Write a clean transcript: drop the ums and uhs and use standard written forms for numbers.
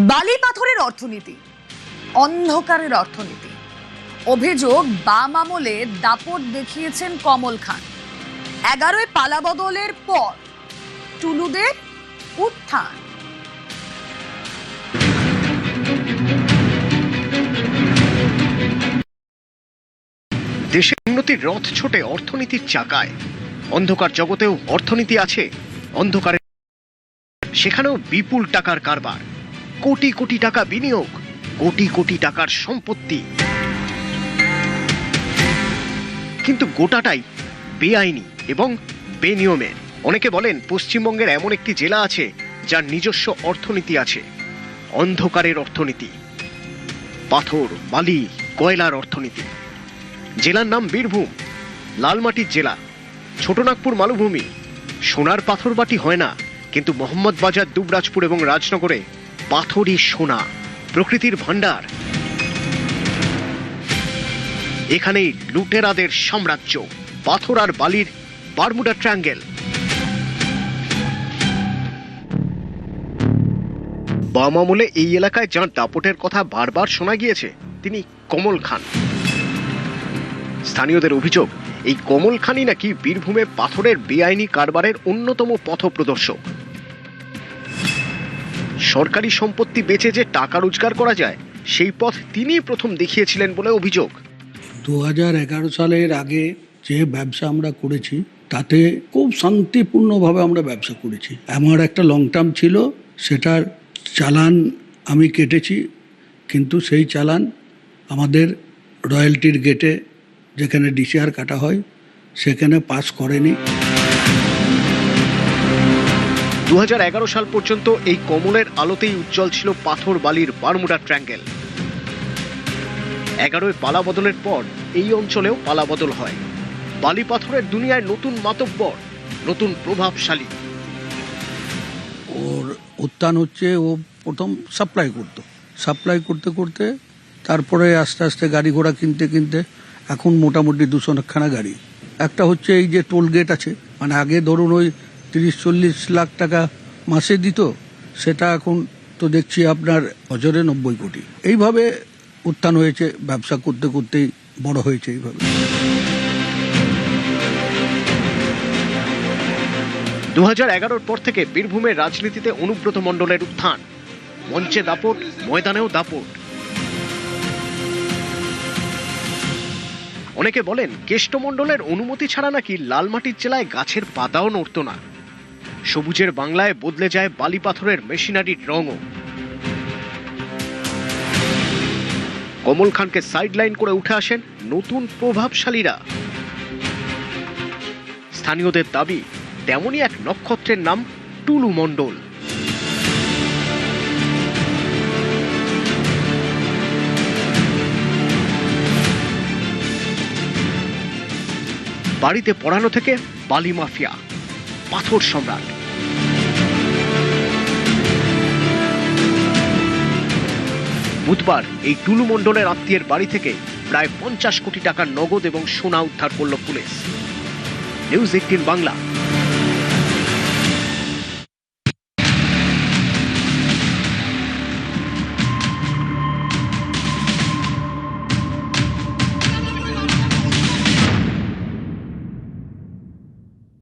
বালি পাথরের অর্থনীতি, অন্ধকারের অর্থনীতি। অভিযোগ, বাম আমলে দাপট দেখিয়েছেন কমল খান। 11 পালাবদলের পর টুলুদের উত্থান। দেশের উন্নতির রথ ছোটে অর্থনীতির চাকায়। অন্ধকার জগতেও অর্থনীতি আছে, অন্ধকারে সেখানেও বিপুল টাকার কারবার, কোটি কোটি টাকা বিনিয়োগ, কোটি কোটি টাকার সম্পত্তি, কিন্তু গোটাটাই বেআইনি এবং বেনিয়মের। অনেকে বলেন পশ্চিমবঙ্গের এমন একটি জেলা আছে যার নিজস্ব অর্থনীতি আছে, অন্ধকারের অর্থনীতি, পাথর, বালি, কয়লার অর্থনীতি। জেলার নাম বীরভূম, লালমাটির জেলা, ছোটনাগপুর মালভূমি। সোনার পাথর বাটি হয় না, কিন্তু মোহাম্মদবাজার, দুবরাজপুর এবং রাজনগরে পাথরই সোনা, প্রকৃতির ভান্ডার। এখানেই লুটেরাদের সাম্রাজ্য, পাথর আর বালির বারমুডা ট্রায়াঙ্গেল। বাম আমলে এই এলাকায় যাঁর দাপটের কথা বারবার শোনা গিয়েছে তিনি কমল খান। স্থানীয়দের অভিযোগ, এই কমল খানই নাকি বীরভূমে পাথরের বেআইনি কারবারের অন্যতম পথপ্রদর্শক। সরকারি সম্পত্তি বেচে যে টাকা রোজগার করা যায়, সেই পথ তিনিই প্রথম দেখিয়েছিলেন বলে অভিযোগ। 2011 সালের আগে যে ব্যবসা আমরা করেছি তাতে খুব শান্তিপূর্ণভাবে আমরা ব্যবসা করেছি। আমার একটা লং টার্ম ছিল, সেটার চালান আমি কেটেছি, কিন্তু সেই চালান আমাদের রয়্যালটির গেটে যেখানে ডিসিআর কাটা হয় সেখানে পাস করেনি। 2011 সাল পর্যন্ত এই কমলের আলোতেই উজ্জ্বল ছিল পাথর বালির বারমুডা ট্রায়াঙ্গেল। 11 পালাবদলের পর এই অঞ্চলেও পালাবদল হয়। বালি পাথরের দুনিয়ায় নতুন মাতব্বর, নতুন প্রভাবশালী। ওর উত্থান হচ্ছে, ও প্রথম সাপ্লাই করতে করতে তারপরে আস্তে আস্তে গাড়ি ঘোড়া কিনতে কিনতে এখন মোটামুটি 200খানা গাড়ি। একটা হচ্ছে এই যে টোল গেট আছে, মানে আগে ধরুন ওই 30-40 লাখ টাকা মাসে দিত, সেটা এখন তো দেখছি আপনার বছরে 90 কোটি। এইভাবে উত্থান হয়েছে, ব্যবসা করতে করতেই বড় হয়েছে এইভাবে। 2011 পর থেকে বীরভূমের রাজনীতিতে অনুব্রত মণ্ডলের উত্থান। মঞ্চে দাপট, ময়দানেও দাপট। অনেকে বলেন কেষ্টমণ্ডলের অনুমতি ছাড়া নাকি লালমাটির জেলায় গাছের পাতাও নড়ত না। সবুজের বাংলায় বদলে যায় বালি পাথরের মেশিনারির রঙও। কমল খানকে সাইডলাইন করে উঠে আসেন নতুন প্রভাবশালীরা। স্থানীয়দের দাবি, তেমনই এক নক্ষত্রের নাম টুলু মণ্ডল। বাড়িতে পড়ানো থেকে বালি মাফিয়া, পাথর সম্রাট। বুধবার এই টুলু মণ্ডলের আত্মীয়ের বাড়ি থেকে প্রায় 50 কোটি টাকার নগদ এবং সোনা উদ্ধার করল পুলিশ। নিউজ 18 বাংলা।